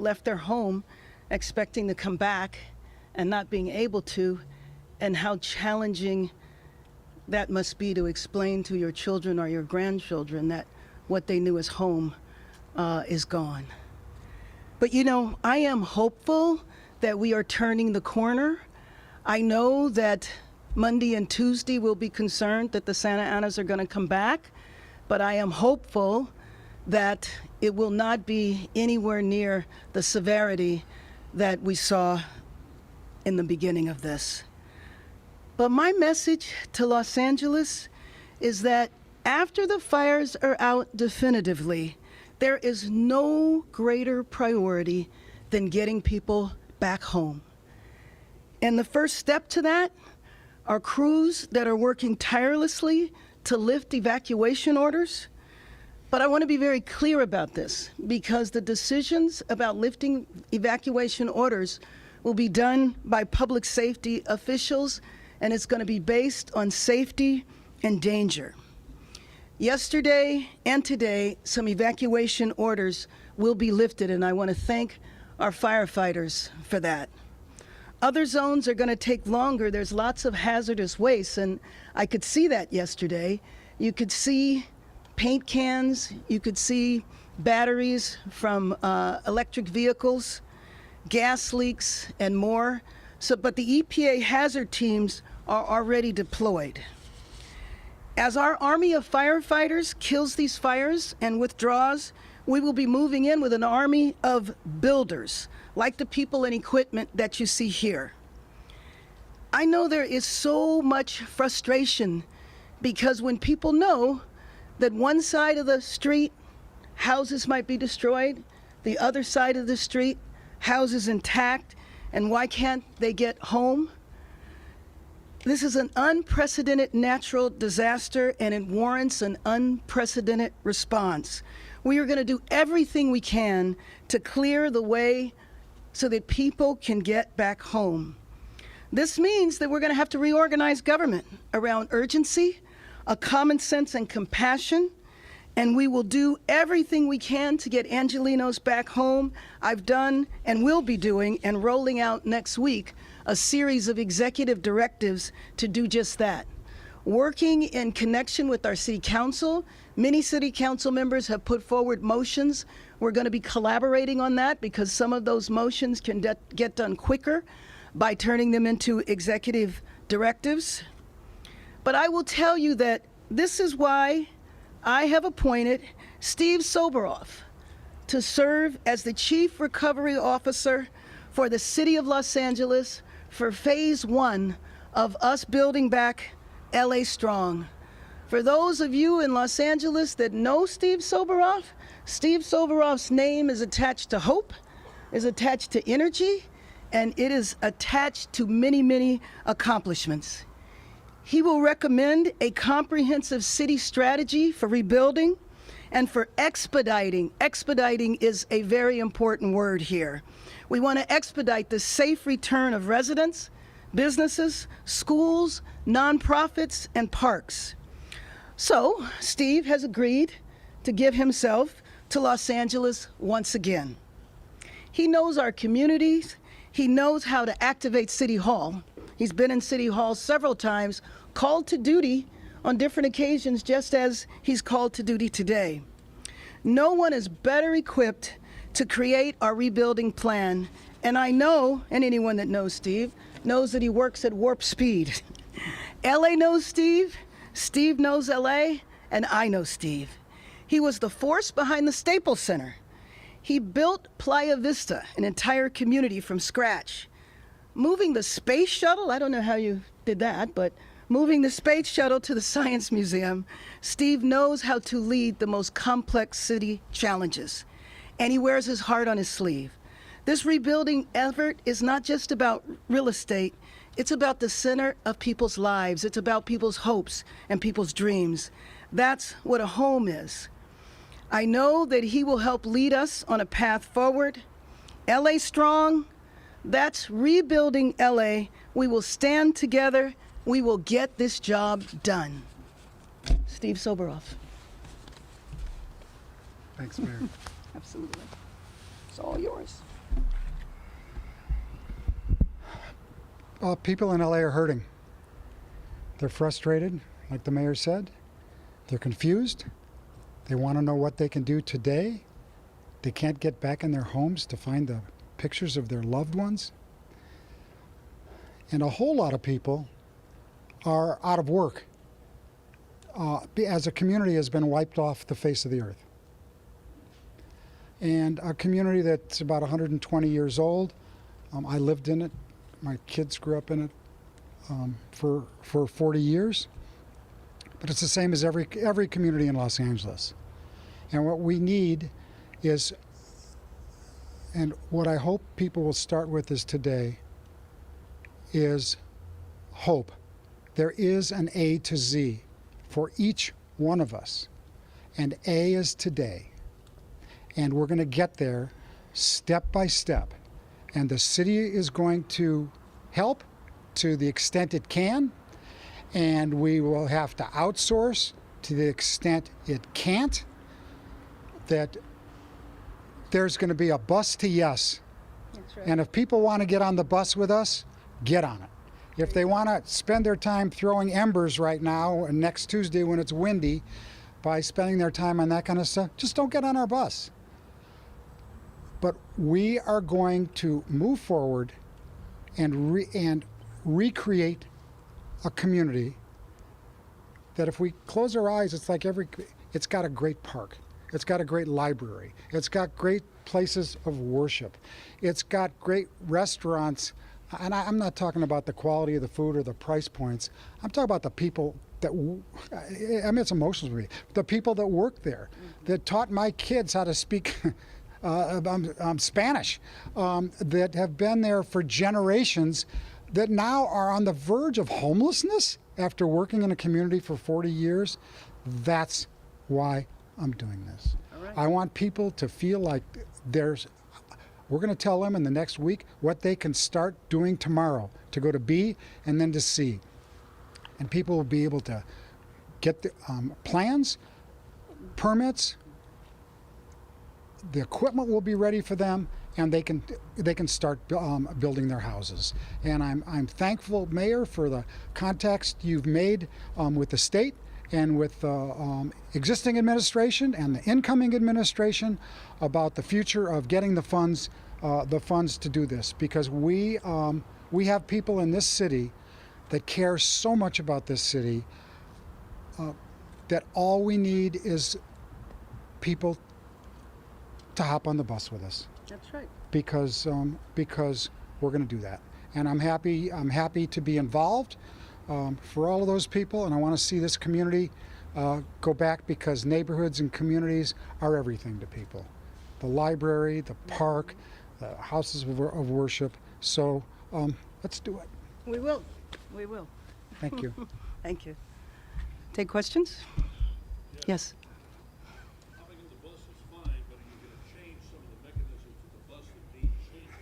left their home expecting to come back and not being able to, and how challenging that must be to explain to your children or your grandchildren that what they knew as home is gone. But you know, I am hopeful that we are turning the corner. I know that Monday and Tuesday will be concerned that the Santa Anas are going to come back, but I am hopeful that it will not be anywhere near the severity that we saw in the beginning of this. But my message to Los Angeles is that after the fires are out definitively, there is no greater priority than getting people back home. And the first step to that are crews that are working tirelessly to lift evacuation orders. But I want to be very clear about this, because the decisions about lifting evacuation orders will be done by public safety officials, and it's going to be based on safety and danger. Yesterday and today, some evacuation orders will be lifted, and I want to thank our firefighters for that. Other zones are going to take longer. There's lots of hazardous waste, and I could see that yesterday. You could see paint cans, you could see batteries from electric vehicles, gas leaks, and more. But the EPA hazard teams are already deployed. As our army of firefighters kills these fires and withdraws, we will be moving in with an army of builders, like the people and equipment that you see here. I know there is so much frustration because when people know that one side of the street, houses might be destroyed, the other side of the street, houses intact, and why can't they get home? This is an unprecedented natural disaster, and it warrants an unprecedented response. We are going to do everything we can to clear the way so that people can get back home. This means that we're going to have to reorganize government around urgency, a common sense, and compassion, and we will do everything we can to get Angelenos back home. I've done and will be doing and rolling out next week a series of executive directives to do just that. Working in connection with our city council, many city council members have put forward motions. We're going to be collaborating on that because some of those motions can get done quicker by turning them into executive directives. But I will tell you that this is why I have appointed Steve Soboroff to serve as the Chief Recovery Officer for the City of Los Angeles for phase 1 of us building back LA Strong. For those of you in Los Angeles that know Steve Soboroff's name is attached to hope, is attached to energy, and it is attached to many, many accomplishments. He will recommend a comprehensive city strategy for rebuilding and for expediting. Expediting is a very important word here. We want to expedite the safe return of residents, businesses, schools, nonprofits, and parks. So, Steve has agreed to give himself to Los Angeles once again. He knows our communities. He knows how to activate City Hall. He's been in City Hall several times, called to duty on different occasions, just as he's called to duty today. No one is better equipped to create our rebuilding plan. And I know, and anyone that knows Steve, knows that he works at warp speed. LA knows Steve, Steve knows LA, and I know Steve. He was the force behind the Staples Center. He built Playa Vista, an entire community from scratch. Moving the space shuttle, I don't know how you did that, but moving the space shuttle to the Science Museum, Steve knows how to lead the most complex city challenges, and he wears his heart on his sleeve. This rebuilding effort is not just about real estate, it's about the center of people's lives. It's about people's hopes and people's dreams. That's what a home is. I know that he will help lead us on a path forward. LA Strong, that's rebuilding LA. We will stand together. We will get this job done. Steve Soboroff. Thanks, Mayor. Absolutely. It's all yours. People in LA are hurting. They're frustrated, like the mayor said. They're confused. They want to know what they can do today. They can't get back in their homes to find the pictures of their loved ones. And a whole lot of people are out of work as a community has been wiped off the face of the earth. And a community that's about 120 years old. I lived in it. My kids grew up in it for 40 years. But it's the same as every community in Los Angeles. And what we need is, and what I hope people will start with is today, is hope. There is an A to Z for each one of us. And A is today. And we're going to get there step by step. And the city is going to help to the extent it can. And we will have to outsource to the extent it can't. That there's going to be a bus to yes. That's right. And if people want to get on the bus with us, get on it. If they want to spend their time throwing embers right now and next Tuesday when it's windy by spending their time on that kind of stuff, just don't get on our bus. But we are going to move forward and recreate a community that if we close our eyes, it's like it's got a great park. It's got a great library. It's got great places of worship. It's got great restaurants. And I'm not talking about the quality of the food or the price points. I'm talking about the people that, I mean, it's emotional for me. The people that work there, that taught my kids how to speak Spanish, that have been there for generations, that now are on the verge of homelessness after working in a community for 40 years. That's why I'm doing this. All right. I want people to feel like we're going to tell them in the next week what they can start doing tomorrow to go to B and then to C. And people will be able to get the plans, permits, the equipment will be ready for them, and they can start building their houses. And I'm thankful, Mayor, for the contacts you've made with the state and with the existing administration and the incoming administration about the future of getting the funds to do this, because we have people in this city that care so much about this city that all we need is people to hop on the bus with us. That's right. Because we're going to do that, and I'm happy to be involved for all of those people, and I want to see this community go back, because neighborhoods and communities are everything to people. The library, the park, the houses of worship. So let's do it. We will. We will. Thank you. Thank you. Take questions? Yes. Hopping on the bus is fine, but are you going to change some of the mechanisms of the bus that need changing?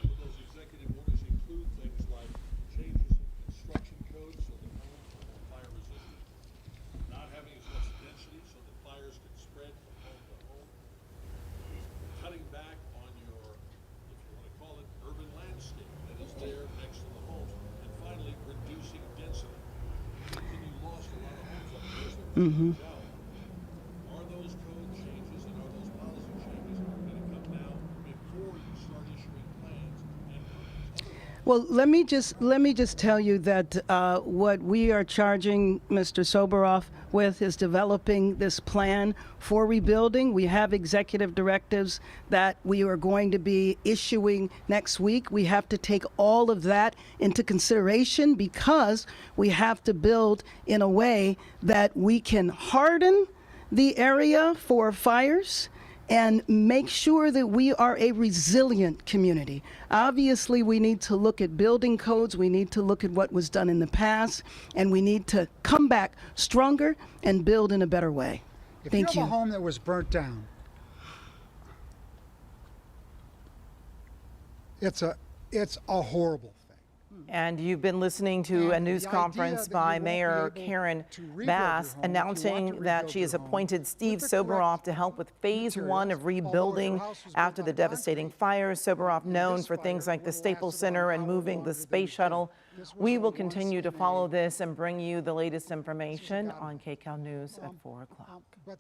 Will those executive orders include things like changes in construction codes so that homes are more fire resistant, not having as much density so that fires can spread from home to home, cutting back on your, if you want to call it, urban landscape that is there next to the homes, and finally reducing density? Then you lost a lot of homes up there as they were out. Are those code changes and are those policy changes going to come now before you start issuing plans and permits? Well, let me just tell you that what we are charging Mr. Soboroff with is developing this plan for rebuilding. We have executive directives that we are going to be issuing next week. We have to take all of that into consideration, because we have to build in a way that we can harden the area for fires and make sure that we are a resilient community. Obviously, we need to look at building codes, we need to look at what was done in the past, and we need to come back stronger and build in a better way. Thank If you you. have a home that was burnt down, it's a horrible thing. And you've been listening to a And news the conference idea that by you won't be Mayor able Karen to rebuild your Bass home, if you want announcing to that rebuild she has your home appointed Steve with the correct Soboroff to help with phase one materials, of although if your rebuilding house was built after out the of devastating concrete, fires. Soboroff, and known this for things fire like the would have Staples lasted about Center an and hour moving longer the than space you think. shuttle. This was We a will once continue to made- follow this and bring you the latest information got on KCAL News at 4 o'clock. but